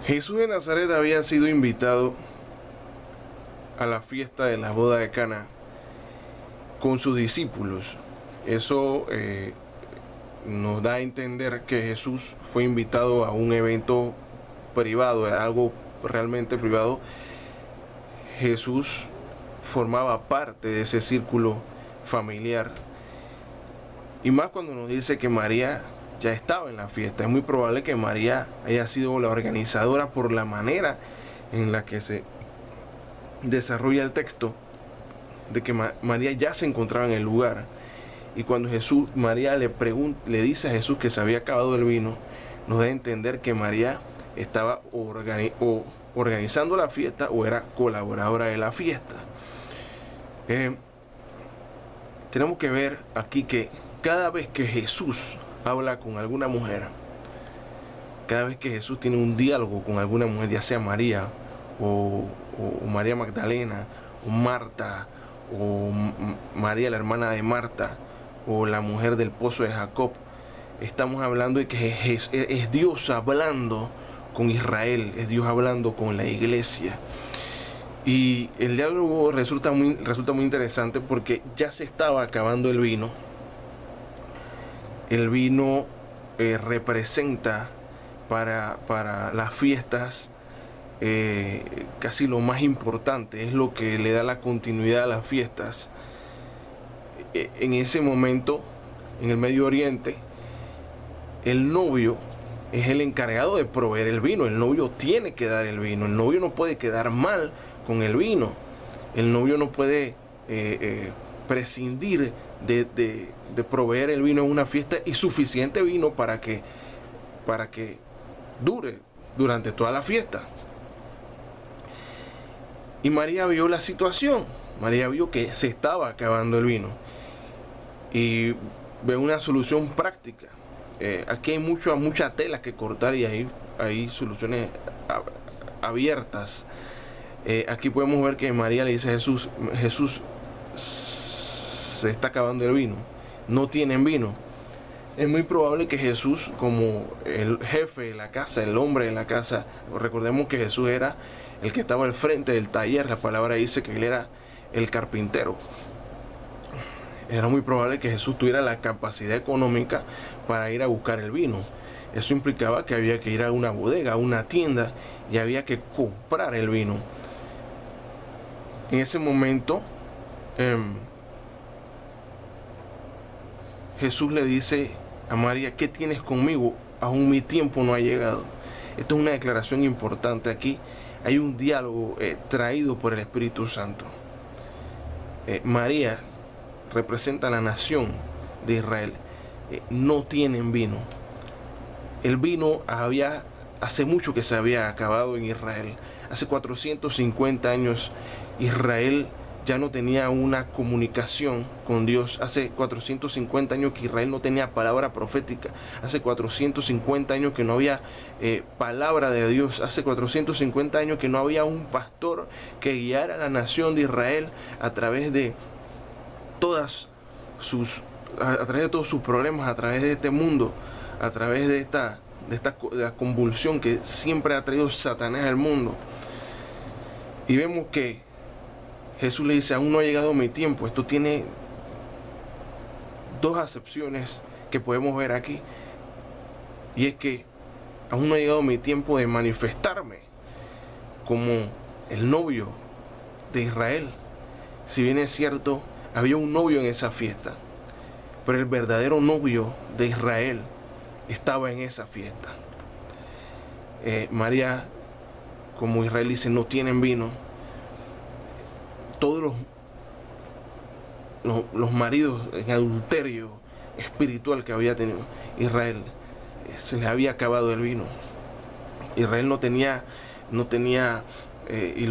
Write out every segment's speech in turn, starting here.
Jesús de Nazaret había sido invitado a la fiesta de la boda de Cana con sus discípulos. Eso nos da a entender que Jesús fue invitado a un evento privado, a algo realmente privado. Jesús formaba parte de ese círculo familiar. Y más cuando nos dice que María ya estaba en la fiesta. Es muy probable que María haya sido la organizadora por la manera en la que se desarrolla el texto, de que María ya se encontraba en el lugar. Y cuando María le dice a Jesús que se había acabado el vino, nos da a entender que María estaba organizando la fiesta o era colaboradora de la fiesta. Tenemos que ver aquí que cada vez que Jesús habla con alguna mujer, cada vez que Jesús tiene un diálogo con alguna mujer, ya sea María o María Magdalena o Marta o María la hermana de Marta o la mujer del pozo de Jacob, estamos hablando de que es Dios hablando con Israel, es Dios hablando con la iglesia. Y el diálogo resulta muy interesante porque ya se estaba acabando el vino. El vino representa para las fiestas casi lo más importante, es lo que le da la continuidad a las fiestas. En ese momento, en el Medio Oriente, el novio es el encargado de proveer el vino. El novio tiene que dar el vino. El novio no puede quedar mal con el vino. El novio no puede prescindir de proveer el vino en una fiesta, y suficiente vino para que dure durante toda la fiesta. Y María vio la situación. María vio que se estaba acabando el vino y ve una solución práctica. Aquí hay mucha tela que cortar y hay soluciones abiertas. Aquí podemos ver que María le dice a Jesús, se está acabando el vino, no tienen vino. Es muy probable que Jesús, como el jefe de la casa, el hombre de la casa, recordemos que Jesús era el que estaba al frente del taller, la palabra dice que él era el carpintero. Era muy probable que Jesús tuviera la capacidad económica para ir a buscar el vino. Eso implicaba que había que ir a una bodega, a una tienda, y había que comprar el vino. En ese momento, Jesús le dice a María: ¿qué tienes conmigo? Aún mi tiempo no ha llegado. Esto es una declaración importante. Aquí hay un diálogo traído por el Espíritu Santo. María representa a la nación de Israel. No tienen vino. El vino hace mucho que se había acabado en Israel. Hace 450 años Israel ya no tenía una comunicación con Dios. Hace 450 años que Israel no tenía palabra profética. Hace 450 años que no había palabra de Dios. Hace 450 años que no había un pastor que guiara a la nación de Israel a través de todos sus problemas, a través de este mundo, a través de la convulsión que siempre ha traído Satanás al mundo. Y vemos que Jesús le dice: aún no ha llegado mi tiempo. Esto tiene dos acepciones que podemos ver aquí. Y es que aún no ha llegado mi tiempo de manifestarme como el novio de Israel. Si bien es cierto, había un novio en esa fiesta, pero el verdadero novio de Israel estaba en esa fiesta. María, como Israel, dice: no tienen vino. Todos los maridos en adulterio espiritual que había tenido Israel, se les había acabado el vino. Israel no tenía y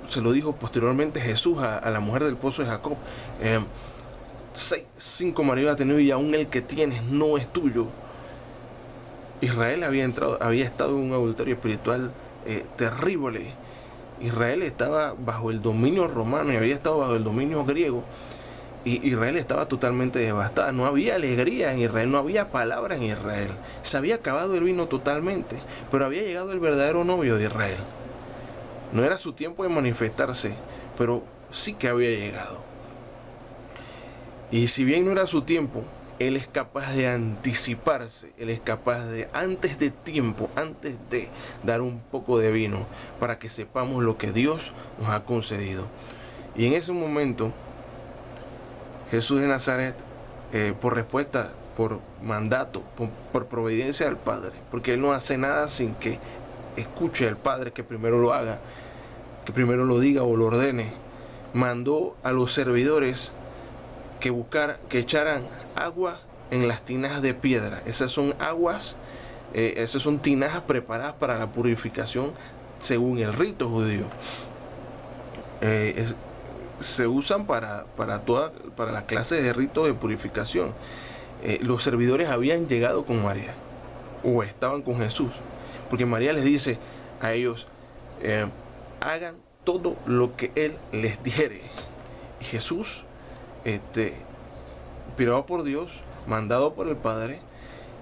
se lo dijo posteriormente Jesús a la mujer del pozo de Jacob: 5 maridos ha tenido y aún el que tienes no es tuyo. Israel había estado en un adulterio espiritual terrible. Israel estaba bajo el dominio romano y había estado bajo el dominio griego, Y Israel estaba totalmente devastada. No había alegría en Israel, no había palabra en Israel. Se había acabado el vino totalmente, pero había llegado el verdadero novio de Israel. No era su tiempo de manifestarse, pero sí que había llegado. Y si bien no era su tiempo, Él es capaz de anticiparse, Él es capaz de, antes de tiempo, antes de dar un poco de vino, para que sepamos lo que Dios nos ha concedido. Y en ese momento, Jesús de Nazaret, por respuesta, por mandato, por providencia del Padre, porque Él no hace nada sin que escuche al Padre que primero lo haga, que primero lo diga o lo ordene, mandó a los servidores que echaran agua en las tinajas de piedra. Esas son aguas, esas son tinajas preparadas para la purificación según el rito judío. Se usan para la clase de ritos de purificación. Los servidores habían llegado con María o estaban con Jesús, porque María les dice a ellos, hagan todo lo que Él les dijere. Y Jesús, inspirado por Dios, mandado por el Padre,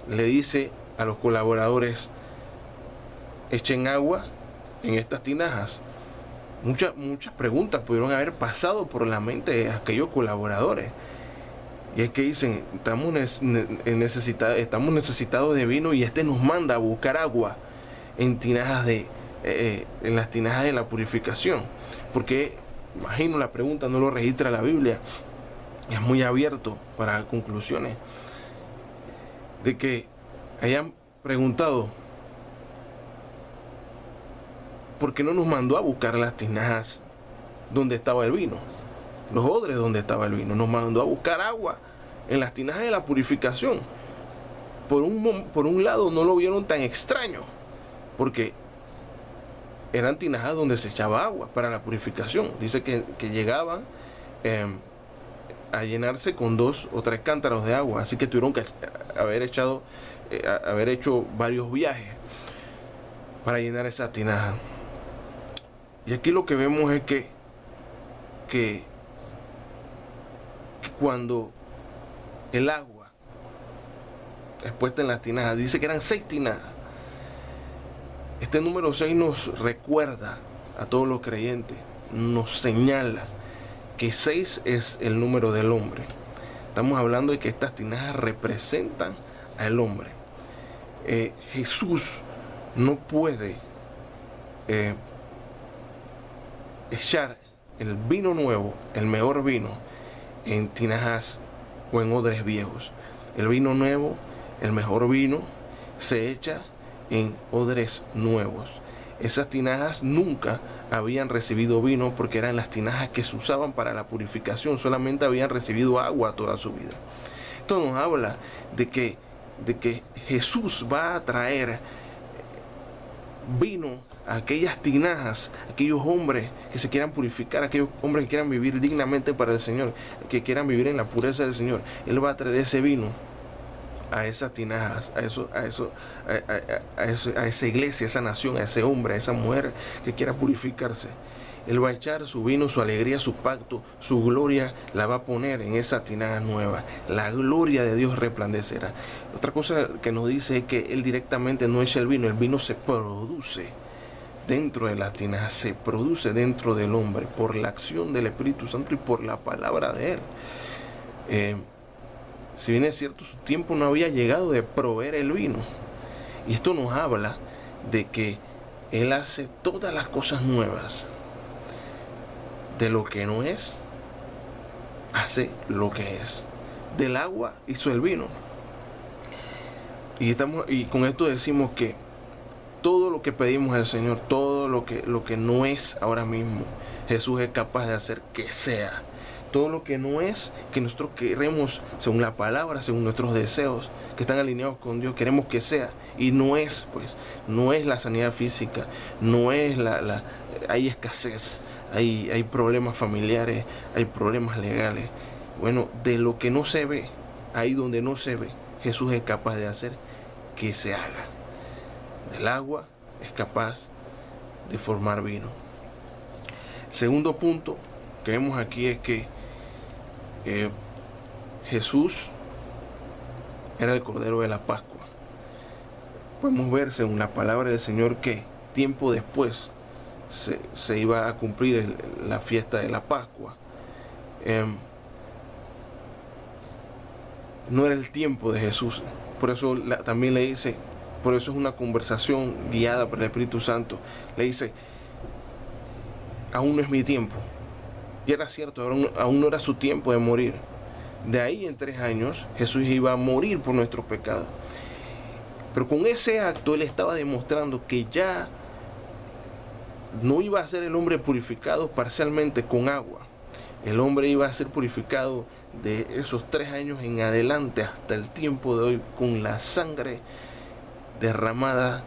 le dice a los colaboradores, echen agua en estas tinajas. Muchas preguntas pudieron haber pasado por la mente de aquellos colaboradores. Y es que dicen, estamos necesitados de vino y nos manda a buscar agua en tinajas en las tinajas de la purificación. Porque, imagino, la pregunta no lo registra la Biblia. Es muy abierto para conclusiones. De que hayan preguntado, ¿por qué no nos mandó a buscar las tinajas donde estaba el vino? Los odres donde estaba el vino. Nos mandó a buscar agua en las tinajas de la purificación. Por un lado no lo vieron tan extraño, porque eran tinajas donde se echaba agua para la purificación. Dice que llegaban a llenarse con 2 o 3 cántaros de agua. Así que tuvieron que haber hecho varios viajes para llenar esa tinaja. Y aquí lo que vemos es que cuando el agua es puesta en las tinajas, dice que eran 6 tinajas. Este número 6 nos recuerda a todos los creyentes, nos señala que 6 es el número del hombre. Estamos hablando de que estas tinajas representan al hombre. Jesús no puede echar el vino nuevo, el mejor vino, en tinajas o en odres viejos. El vino nuevo, el mejor vino, se echa en odres nuevos. Esas tinajas nunca habían recibido vino porque eran las tinajas que se usaban para la purificación, solamente habían recibido agua toda su vida. Esto nos habla de que Jesús va a traer vino a aquellas tinajas, aquellos hombres que se quieran purificar, aquellos hombres que quieran vivir dignamente para el Señor, que quieran vivir en la pureza del Señor. Él va a traer ese vino a esas tinajas, a esa iglesia, a esa nación, a ese hombre, a esa mujer que quiera purificarse. Él va a echar su vino, su alegría, su pacto, su gloria, la va a poner en esa tinaja nueva. La gloria de Dios resplandecerá. Otra cosa que nos dice es que Él directamente no echa el vino se produce dentro de las tinajas, se produce dentro del hombre por la acción del Espíritu Santo y por la palabra de Él. Si bien es cierto, su tiempo no había llegado de proveer el vino. Y esto nos habla de que Él hace todas las cosas nuevas. De lo que no es, hace lo que es. Del agua hizo el vino. Y con esto decimos que todo lo que pedimos al Señor, todo lo que no es ahora mismo, Jesús es capaz de hacer que sea. Todo lo que no es, que nosotros queremos, según la palabra, según nuestros deseos, que están alineados con Dios, queremos que sea. Y no es, no es la sanidad física, no es hay escasez, hay problemas familiares, hay problemas legales. Bueno, de lo que no se ve, ahí donde no se ve, Jesús es capaz de hacer que se haga. Del agua es capaz de formar vino. Segundo punto que vemos aquí es que Eh, Jesús era el Cordero de la Pascua. Podemos ver según la palabra del Señor que tiempo después se iba a cumplir la fiesta de la Pascua. No era el tiempo de Jesús. Por eso también le dice, por eso es una conversación guiada por el Espíritu Santo. Le dice, aún no es mi tiempo. Y era cierto, aún no era su tiempo de morir. De ahí en 3 años Jesús iba a morir por nuestros pecados. Pero con ese acto Él estaba demostrando que ya no iba a ser el hombre purificado parcialmente con agua. El hombre iba a ser purificado de esos 3 años en adelante hasta el tiempo de hoy con la sangre derramada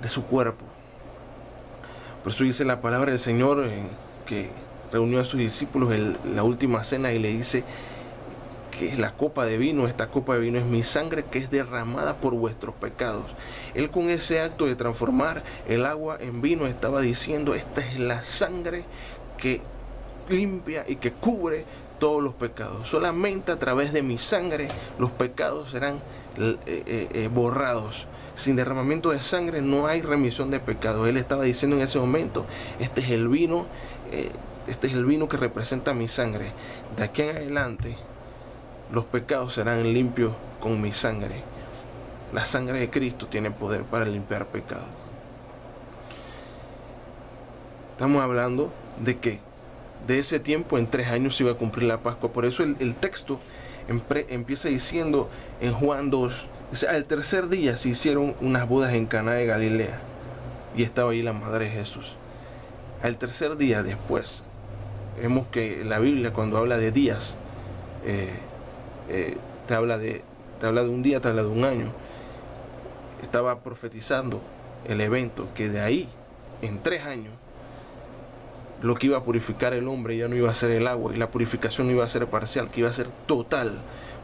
de su cuerpo. Por eso dice la palabra del Señor que reunió a sus discípulos en la última cena y le dice que es la copa de vino, esta copa de vino es mi sangre que es derramada por vuestros pecados. Él con ese acto de transformar el agua en vino estaba diciendo, esta es la sangre que limpia y que cubre todos los pecados. Solamente a través de mi sangre los pecados serán borrados. Sin derramamiento de sangre no hay remisión de pecados. Él estaba diciendo en ese momento, este es el vino que representa mi sangre. De aquí en adelante los pecados serán limpios con mi sangre. La sangre de Cristo tiene poder para limpiar pecados. Estamos hablando de que de ese tiempo en 3 años se iba a cumplir la Pascua. Por eso el texto empieza diciendo en Juan 2, al tercer día se hicieron unas bodas en Caná de Galilea y estaba ahí la madre de Jesús. Al tercer día después, vemos que la Biblia cuando habla de días, te habla de un día, te habla de un año. Estaba profetizando el evento que de ahí en 3 años lo que iba a purificar el hombre ya no iba a ser el agua, y la purificación no iba a ser parcial, que iba a ser total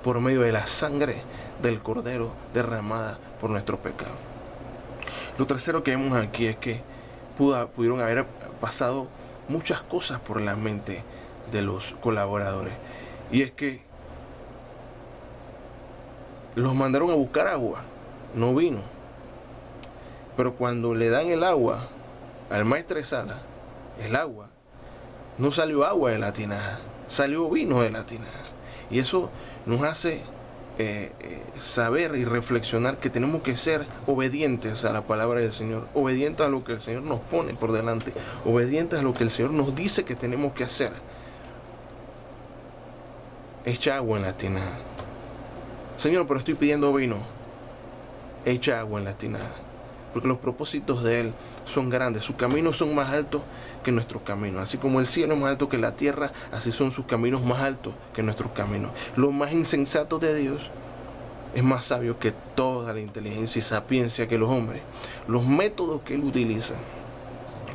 por medio de la sangre del Cordero derramada por nuestro pecado. Lo tercero que vemos aquí es que pudieron haber pasado muchas cosas por la mente de los colaboradores, y es que los mandaron a buscar agua, no vino. Pero cuando le dan el agua al maestresala, el agua, no salió agua de la tinaja, salió vino de la tinaja. Y eso nos hace saber y reflexionar que tenemos que ser obedientes a la palabra del Señor, obedientes a lo que el Señor nos pone por delante, obedientes a lo que el Señor nos dice que tenemos que hacer. Echa agua en la tinaja. Señor, pero estoy pidiendo vino. Echa agua en la tinaja. Porque los propósitos de Él son grandes. Sus caminos son más altos que nuestros caminos. Así como el cielo es más alto que la tierra, así son sus caminos más altos que nuestros caminos. Lo más insensato de Dios es más sabio que toda la inteligencia y sapiencia que los hombres. Los métodos que Él utiliza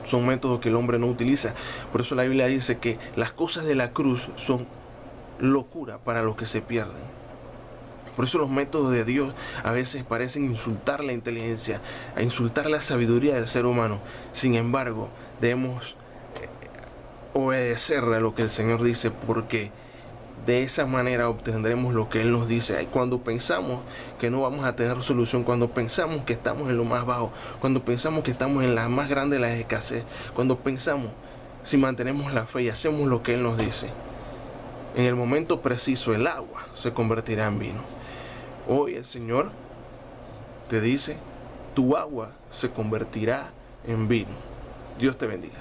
son métodos que el hombre no utiliza. Por eso la Biblia dice que las cosas de la cruz son locura para los que se pierden. Por eso los métodos de Dios a veces parecen insultar la inteligencia, a insultar la sabiduría del ser humano. Sin embargo, debemos obedecer a lo que el Señor dice, porque de esa manera obtendremos lo que Él nos dice. Cuando pensamos que no vamos a tener solución, cuando pensamos que estamos en lo más bajo, cuando pensamos que estamos en la más grande de las escasez, cuando pensamos, si mantenemos la fe y hacemos lo que Él nos dice, en el momento preciso el agua se convertirá en vino. Hoy el Señor te dice, tu agua se convertirá en vino. Dios te bendiga.